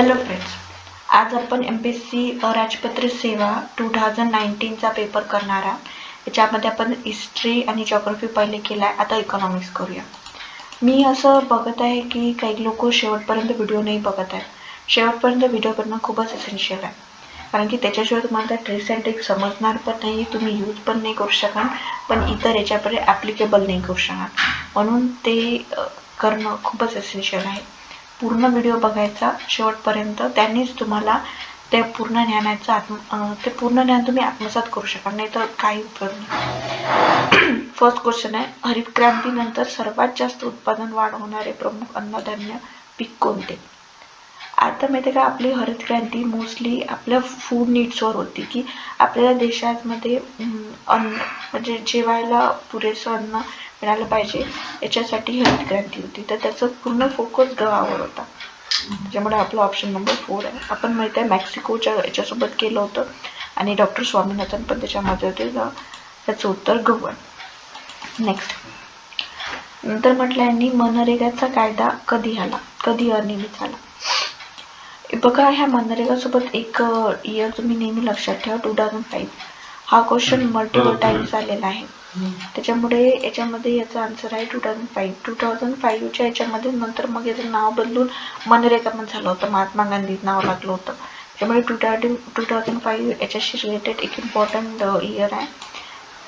Hello friends, आज आपण MPSC राजपत्रित सेवा 2019चा पेपर करणार आहोत. याच्यामध्ये आपण हिस्ट्री आणि जिओग्राफी पहिले केला आहे. आता इकॉनॉमिक्स करूया. मी असं बघत आहे की काही लोक शेवटपर्यंत व्हिडिओ नाही बघत आहेत. शेवटपर्यंत व्हिडिओ करणं खूपच एसेन्शियल आहे, कारण की त्याच्याशिवाय तुम्हाला त्या ट्रिक्स अँड ट्रिक्स समजणार पण नाही, तुम्ही यूज पण नाही करू शकणार, पण इतर याच्यापर्यंत ॲप्लिकेबल नाही करू शकणार. म्हणून ते करणं खूपच एसेन्शियल आहे. पूर्ण व्हिडिओ बघायचा शेवटपर्यंत, त्यांनीच तुम्हाला ते पूर्ण ज्ञानाचा ते पूर्ण ज्ञान तुम्ही आत्मसात करू शकाल, नाही तर काही उपयोग नाही. फर्स्ट क्वेश्चन आहे, हरित क्रांतीनंतर सर्वात जास्त उत्पादन वाढ होणारे प्रमुख अन्नधान्य पीक कोणते? आता माहिती आहे का, आपली हरित क्रांती मोस्टली आपल्या फूड नीड्सवर होती, की आपल्याला देशामध्ये अन्न म्हणजे जेवायला पुरेसं अन्न मिळालं पाहिजे, याच्यासाठी हरित क्रांती होती. तर त्याचं पूर्ण फोकस गव्हावर होता. त्याच्यामुळे आपला ऑप्शन नंबर 4 आहे. आपण माहिती आहे मेक्सिकोच्या याच्यासोबत केलं होतं आणि डॉक्टर स्वामीनाथन पण त्याच्यामध्ये होते. त्याचं उत्तर गहू आहे. नेक्स्ट, नंतर म्हटलं यांनी मनरेगाचा कायदा कधी अनियमित झाला? बघा, ह्या मनरेगासोबत एक इयर तुम्ही नेहमी लक्षात ठेवा, 2005. हा क्वेश्चन मल्टिपल टाइम्स आलेला आहे. त्याच्यामुळे याच्यामध्ये याचा आन्सर आहे 2005. 2005च्या याच्यामध्ये नंतर मग याचं नाव बदलून मनरेगा पण झालं होतं, महात्मा गांधी नाव लागलं होतं. त्यामुळे 2005 याच्याशी रिलेटेड एक इम्पॉर्टंट इयर आहे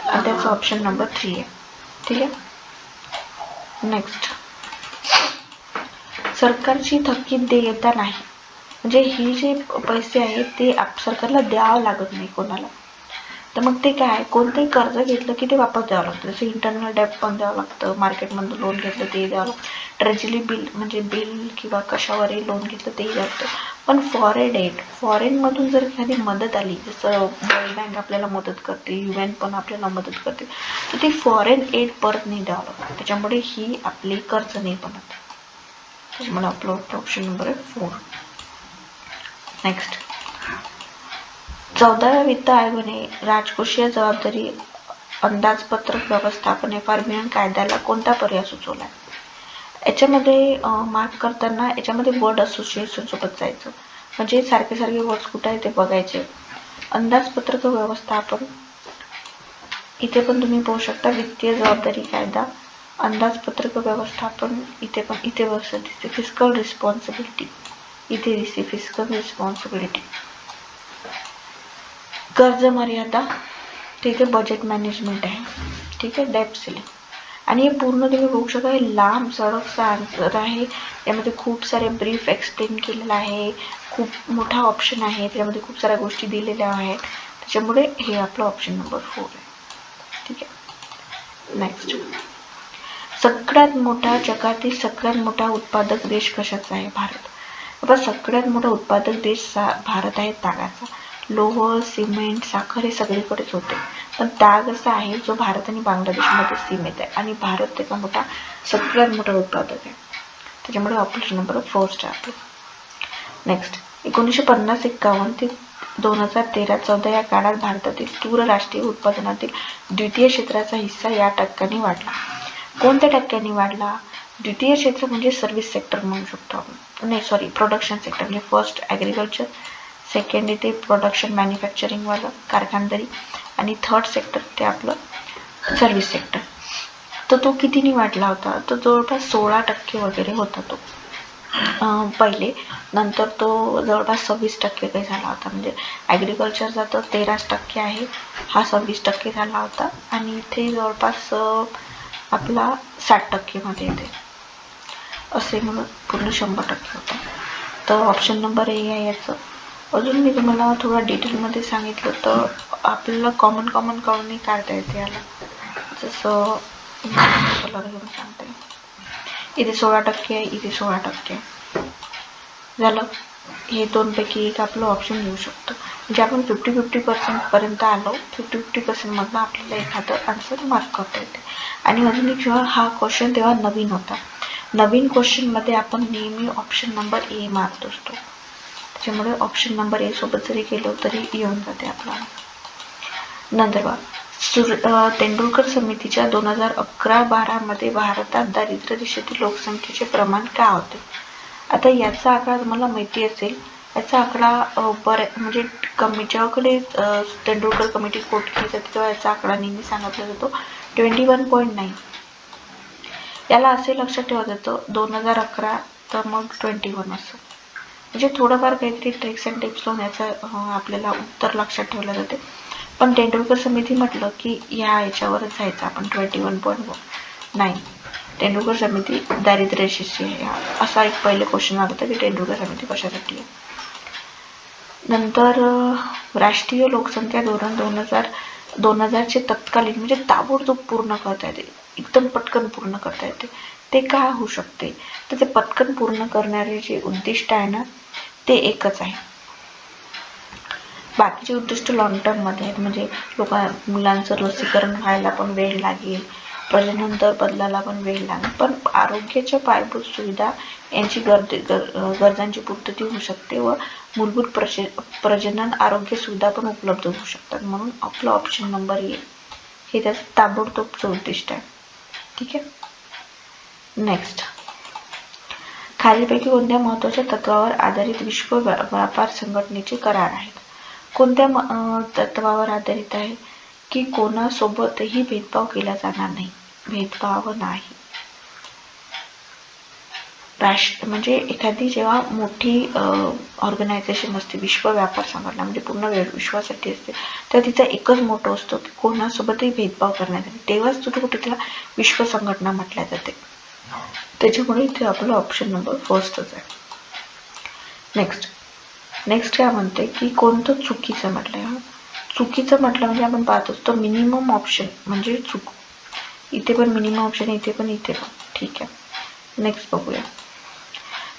आणि त्याचा ऑप्शन नंबर 3 आहे. ठीक आहे. नेक्स्ट, सरकारची थकीत देयता नाही, म्हणजे ही जे पैसे आहेत ते सरकारला द्यावं लागत नाही कोणाला. तर मग ते काय, कोणतंही कर्ज घेतलं की ते वापस द्यावं लागतं. जसं इंटरनल डेब्ट पण द्यावं लागतं, मार्केटमधून लोन घेतलं ते द्यावं लागतं, ट्रेजरी बिल म्हणजे बिल किंवा कशावरही लोन घेतलं तेही द्यावं लागतं. पण फॉरेन एड, फॉरेनमधून जर एखादी मदत आली, जसं वर्ल्ड बँक आपल्याला मदत करते, UN पण आपल्याला मदत करते, तर ती फॉरेन एड परत नाही द्यावं लागतं. त्याच्यामुळे ही आपली कर्ज नाही बनत. त्याच्यामुळे आपलं ऑप्शन नंबर आहे 4. नेक्स्ट, 14व्या वित्त आयोगाने राजकोषीय जबाबदारी अंदाजपत्रक व्यवस्थापन FRBN कायद्याला कोणता पर्याय सुचवला? याच्यामध्ये मार्क करताना याच्यामध्ये वर्ड असोसिएशन सोबत जायचं, म्हणजे सारखे वर्ड्स कुठे आहे ते बघायचे. अंदाजपत्रक व्यवस्थापन, इथे पण तुम्ही पाहू शकता वित्तीय जबाबदारी कायदा, अंदाजपत्रक व्यवस्थापन, इथे बघा फिस्कल रिस्पॉन्सिबिलिटी, इथे दिसते फिस्कल रिस्पॉन्सिबिलिटी. कर्ज मर्यादा, ठीक आहे, बजेट मॅनेजमेंट आहे, ठीक आहे, डेब्ट सिलिंग. आणि हे पूर्ण तुम्ही बघू शकता, हे लांब सडकचा आन्सर आहे. यामध्ये खूप सारे ब्रीफ एक्सप्लेन केलेलं आहे, खूप मोठा ऑप्शन आहे, त्यामध्ये खूप साऱ्या गोष्टी दिलेल्या आहेत. त्याच्यामुळे हे आपलं ऑप्शन नंबर 4 आहे. ठीक आहे. नेक्स्ट, जगातील सगळ्यात मोठा उत्पादक देश कशाचा आहे? भारत. आता सगळ्यात मोठा उत्पादक देश भारत आहे तागाचा. लोह, सिमेंट, साखर हे सगळीकडेच होते, पण ताग असा आहे जो भारत आणि बांगलादेशमध्ये सीमित आहे, आणि भारत त्याचा सगळ्यात मोठा उत्पादक आहे. त्याच्यामुळे ऑप्शन नंबर 1 आहे आपलं. नेक्स्ट, 1950-51 ते 2013-14 या काळात भारतातील स्थूल राष्ट्रीय उत्पादनातील द्वितीय क्षेत्राचा हिस्सा या टक्क्यांनी वाढला. कोणत्या टक्क्यांनी वाढला? द्वितीय क्षेत्र म्हणजे सर्व्हिस सेक्टर म्हणू शकतो आपण, नाही सॉरी, प्रोडक्शन सेक्टर. म्हणजे फर्स्ट ॲग्रिकल्चर, सेकंड इथे प्रोडक्शन मॅन्युफॅक्चरिंगवालं कारखानदारी, आणि थर्ड सेक्टर ते आपलं सर्व्हिस सेक्टर. तर तो कितीने वाढला होता? तो जवळपास 16% वगैरे होता तो पहिले. नंतर तो जवळपास 26% काही झाला होता. म्हणजे ॲग्रिकल्चरचा तर 13% आहे, हा 26% झाला होता, आणि इथे जवळपास आपला 60% मध्ये येते, असे म्हणून पूर्ण 100% होता. तर ऑप्शन नंबर A आहे याचं. अजून मी तुम्हाला थोडं डिटेलमध्ये सांगितलं तर आपल्याला कॉमन काढूनही काढता येते याला. जसं कलर घेऊन सांगते, इथे 16% आहे, इथे 16% झालं. हे दोनपैकी एक आपलं ऑप्शन येऊ शकतं. म्हणजे आपण 50-50% पर्यंत आलो, 50-50% मधनं आपल्याला एखादं आन्सर मार्क करता येते. आणि अजून एक, जेव्हा हा क्वेश्चन तेव्हा नवीन होता, नवीन क्वेश्चनमध्ये आपण नेहमी ऑप्शन नंबर A मार्क असतो. त्याच्यामुळे ऑप्शन नंबर A सोबत जरी गेलो तरी येऊन जाते आपल्याला. नंतर तेंडुलकर समितीच्या 2011-12 मध्ये भारतात दारिद्र्य रेषेतील लोकसंख्येचे प्रमाण काय होते? आता याचा आकडा तुम्हाला माहिती असेल, याचा आकडा म्हणजे जेव्हाकडे तेंडुलकर कमिटी कोट केली जाते तेव्हा याचा आकडा नेहमी सांगितला जातो 21.9. याला असे लक्षात ठेवत जातं 2011 तर मग 21 असं, म्हणजे थोडंफार काहीतरी ट्रिक्स अँड टिप्स लावून याचं आपल्याला उत्तर लक्षात ठेवलं जाते. पण तेंडुलकर समिती म्हटलं की याच्यावरच जायचं आपण 21.9. तेंडुलकर समिती दारिद्र्याशी आहे, असा एक पहिले क्वेश्चन आला होता की तेंडुलकर समिती कशासाठी आहे. नंतर राष्ट्रीय लोकसंख्या धोरण 2000चे तत्कालीन म्हणजे ताबडतोब पूर्ण करता येते, एकदम पटकन पूर्ण करता येते. ते का होऊ शकते, तर ते पटकन पूर्ण करणारे जे उद्दिष्ट आहे ना ते एकच आहे. बाकीचे उद्दिष्ट लॉंग टर्म मध्ये आहेत, म्हणजे मुलांचं लसीकरण व्हायला पण वेळ लागेल, प्रजनन दर बदलायला पण वेळ लागेल, पण आरोग्याच्या पायाभूत सुविधा यांची गरजांची पूर्तता होऊ शकते व मूलभूत प्रजनन आरोग्य सुविधा पण उपलब्ध होऊ शकतात. म्हणून आपलं ऑप्शन नंबर हे त्याचं ताबडतोबचं उद्दिष्ट आहे. ठीक आहे. नेक्स्ट, खालीलपैकी कोणत्या महत्त्वाच्या तत्वावर आधारित विश्व व्यापार संघटनेचे करार आहेत? कोणत्या तत्वावर आधारित आहे की कोणासोबतही भेदभाव केला जाणार नाही, भेदभाव नाही. म्हणजे एखादी जेव्हा मोठी ऑर्गनायझेशन असते, विश्व व्यापार संघटना म्हणजे पूर्ण विश्वासाठी असते, तर तिचा एकच मोठो असतो की कोणासोबतही भेदभाव करण्यात नाही, तेव्हाच कुठे तिला विश्व संघटना म्हटल्या जाते. त्याच्यामुळे इथे आपलं ऑप्शन नंबर फर्स्टच आहे. नेक्स्ट काय म्हणते की कोणतं चुकीचं म्हटलंय. चुकीचं म्हटलं म्हणजे आपण पाहतो तर मिनिमम ऑप्शन म्हणजे चूक. इथे पण मिनिमम ऑप्शन आहे, इथे पण ठीक आहे. नेक्स्ट बघूया.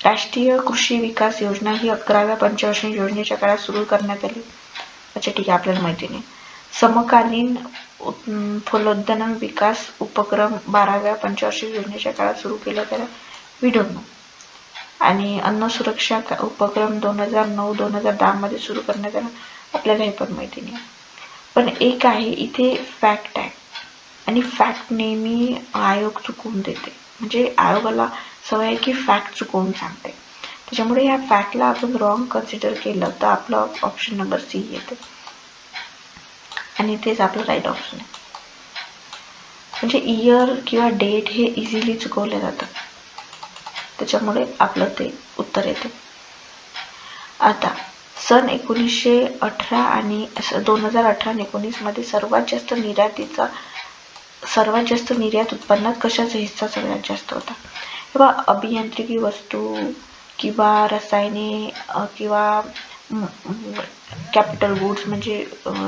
राष्ट्रीय कृषी विकास योजना ही 11व्या पंचवार्षिक योजनेच्या काळात सुरू करण्यात आली. अच्छा ठीक आहे, आपल्याला माहिती नाही. समकालीन फलोत्पादन विकास उपक्रम 12व्या पंचवार्षिक योजनेच्या काळात सुरू केला गेला, वी डोंट नो. आणि अन्न सुरक्षा उपक्रम 2009-2010 मध्ये सुरू करण्यात आला, आपल्याला हे पण माहिती नाही. पण एक आहे इथे फॅक्ट आहे, आणि फॅक्ट नेहमी आयोग चुकवून देते, म्हणजे आयोगाला सवय आहे की फॅक्ट चुकवून सांगते. त्याच्यामुळे या फॅक्टला आपण रॉंग कन्सिडर केलं तर आपलं ऑप्शन नंबर सी येते, आणि तेच आपलं राईट ऑप्शन आहे. म्हणजे इयर किंवा डेट हे इझिली चुकवले जातात, त्याच्यामुळे आपलं ते उत्तर येते. आता सन 1918 आणि 2018 आणि 19 मध्ये सर्वात जास्त निर्यात उत्पन्नात कशाचा हिस्सा सगळ्यात जास्त होता? किंवा अभियांत्रिकी वस्तू किंवा रसायने किंवा कॅपिटल गुड्स म्हणजे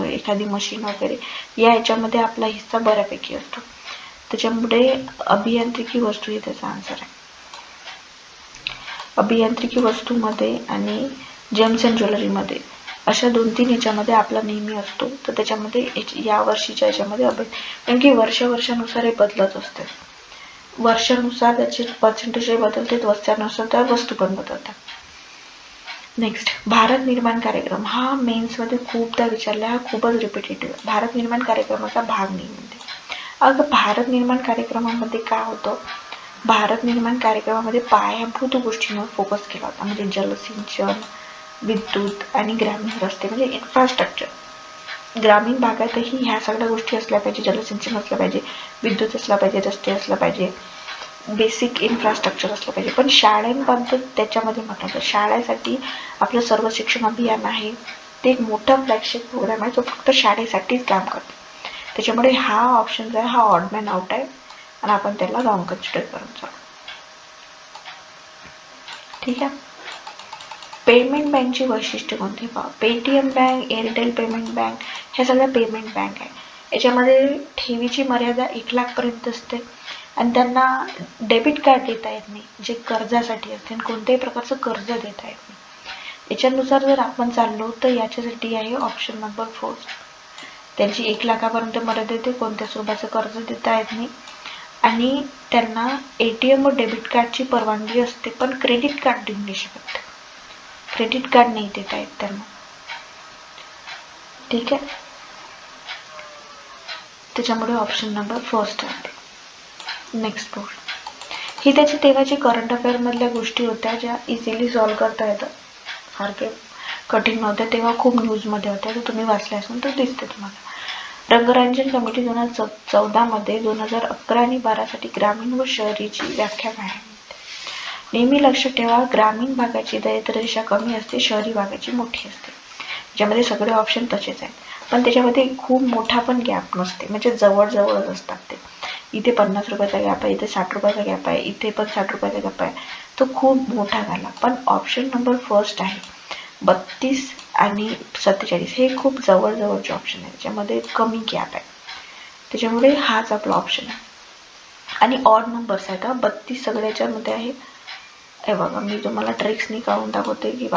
एखादी मशीन वगैरे, या याच्यामध्ये आपला हिस्सा बऱ्यापैकी असतो. त्याच्यामुळे अभियांत्रिकी वस्तू हे त्याचा आन्सर आहे. अभियांत्रिकी वस्तूमध्ये आणि जेम्स अँड ज्वेलरीमध्ये अशा 2-3 याच्यामध्ये आपला नेहमी असतो, तर त्याच्यामध्ये या वर्षीच्या याच्यामध्ये कारण की वर्षानुसार हे बदलत असते, वर्षानुसार त्याचे पर्सेंटेज बदलते, वर्षानुसार त्या वस्तू पण बदलतात. नेक्स्ट, भारत निर्माण कार्यक्रम हा मेन्समध्ये खूपदा विचारला, हा खूपच रिपिटेटिव्ह आहे. भारत निर्माण कार्यक्रमाचा भाग नाही म्हणते. अगं भारत निर्माण कार्यक्रमामध्ये काय होतं, भारत निर्माण कार्यक्रमामध्ये पायाभूत गोष्टींवर फोकस केला होता, म्हणजे जलसिंचन, विद्युत आणि ग्रामीण रस्ते म्हणजे इन्फ्रास्ट्रक्चर. ग्रामीण भागातही ह्या सगळ्या गोष्टी असल्या पाहिजे, जलसिंचन असलं पाहिजे, विद्युत असला पाहिजे, रस्ते असला पाहिजे, बेसिक इन्फ्रास्ट्रक्चर असलं पाहिजे. पण शाळांबद्दल त्याच्यामध्ये म्हटलं तर शाळेसाठी आपलं सर्व शिक्षण अभियान आहे, ते एक मोठा फ्लॅगशिप प्रोग्राम आहे, तो फक्त शाळेसाठीच काम करतो. त्याच्यामुळे हा ऑप्शन जो आहे हा ऑड मॅन आउट आहे, आणि आपण त्याला रॉंग कन्सिडर करून चालू. ठीक आहे. पेमेंट बँकची वैशिष्ट्य कोणती पहा. Paytm bank, Airtel payment bank ह्या सगळ्या पेमेंट बँक आहे. याच्यामध्ये ठेवीची मर्यादा 1 लाखपर्यंत असते, आणि त्यांना डेबिट कार्ड देता येत नाही, जे कर्जासाठी असते, आणि कोणत्याही प्रकारचं कर्ज देता येत नाही. याच्यानुसार जर आपण चाललो तर याच्यासाठी आहे ऑप्शन नंबर 4. त्यांची 1 लाखापर्यंत मर्यादा येते, कोणत्या स्वरूपाचं कर्ज देता येत नाही, आणि त्यांना ATM व डेबिट कार्डची परवानगी असते, पण क्रेडिट कार्ड देऊ नाही शकत, क्रेडिट कार्ड नाही देता येत त्यांना. ठीक आहे, त्याच्यामुळे ऑप्शन नंबर 1 आहे. नेक्स्ट बोर्ड, ही त्याची तेव्हाची करंट अफेअर मधल्या गोष्टी होत्या ज्या इझिली सॉल्व्ह करता येतात, सारखे कठीण नव्हत्या. तेव्हा खूप न्यूजमध्ये होत्या, तर तुम्ही वाचल्या असून तर दिसते तुम्हाला. रंगरांजन कमिटी 2014 मध्ये 2011 आणि 12 साठी ग्रामीण व शहरीची व्याख्या काय? नेहमी लक्षात ठेवा, ग्रामीण भागाची दारिद्र्य रेषा कमी असते, शहरी भागाची मोठी असते. ज्यामध्ये सगळे ऑप्शन तसेच आहेत, पण त्याच्यामध्ये खूप मोठा पण गॅप नसते, म्हणजे जवळजवळच असतात ते. इथे 50 रुपयाचा गॅप आहे, इथे 60 रुपयाचा गॅप आहे, इथे पण 60 रुपयाचा गॅप आहे, तो खूप मोठा झाला. पण ऑप्शन नंबर फर्स्ट आहे 32 आणि 47, हे खूप जवळजवळचे ऑप्शन आहे, ज्यामध्ये कमी गॅप आहे, त्याच्यामुळे हाच आपला ऑप्शन आहे. आणि ऑड नंबर्स आहेत, 32 सगळ्याच्या मध्ये आहे. हे बघा, मी तुम्हाला ट्रिक्सनी काढून दाखवते की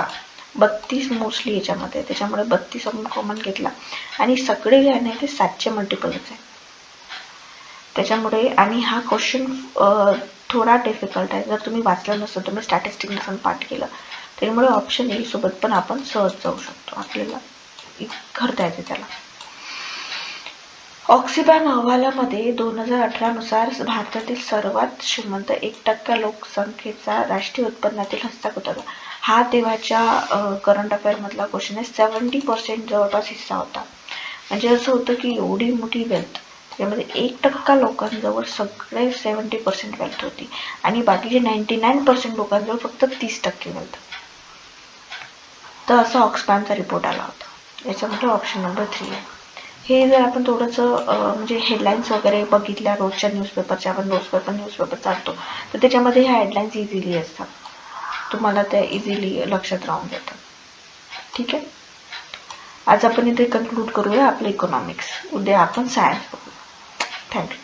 32 मोस्टली याच्यामध्ये, त्याच्यामुळे 32 आपण कॉमन घेतला आणि सगळे जे आहे ना ते 7चे मल्टिपलच आहे त्याच्यामुळे. आणि हा क्वेश्चन थोडा डिफिकल्ट आहे, जर तुम्ही वाचलं नसेल, तुम्ही स्टॅटिस्टिक नसेल पाठ केलं, त्यामुळे ऑप्शन ए सोबत पण आपण सहज जाऊ शकतो, आपल्याला करता येते त्याला. ऑक्सफॅम अहवालामध्ये 2018 नुसार भारतातील सर्वात श्रीमंत 1% लोकसंख्येचा राष्ट्रीय उत्पन्नातील हस्ता कुठे होता? हा तेव्हाच्या करंट अफेअर मधला क्वेश्चन आहे. 70% जवळपास हिस्सा होता. म्हणजे असं होतं की एवढी मोठी वेल्थ, त्यामध्ये 1% लोकांजवळ सगळे 70% वेल्थ होती आणि बाकीचे 99% लोकांजवळ फक्त 30% वेल्थ. तर असा ऑक्सफॅमचा रिपोर्ट आला होता. याच्यामध्ये ऑप्शन नंबर 3 आहे. हे जर आपण थोडंसं म्हणजे हेडलाईन्स वगैरे बघितल्या रोजच्या न्यूजपेपरच्या, आपण न्यूजपेपर चालतो, तर त्याच्यामध्ये ह्या हेडलाईन्स इझिली असतात, तुम्हाला त्या इझिली लक्षात राहून जातात. ठीक आहे, आज आपण इथे कन्क्लूड करूया आपलं इकॉनॉमिक्स. उद्या आपण सायन्स बघू. थँक्यू.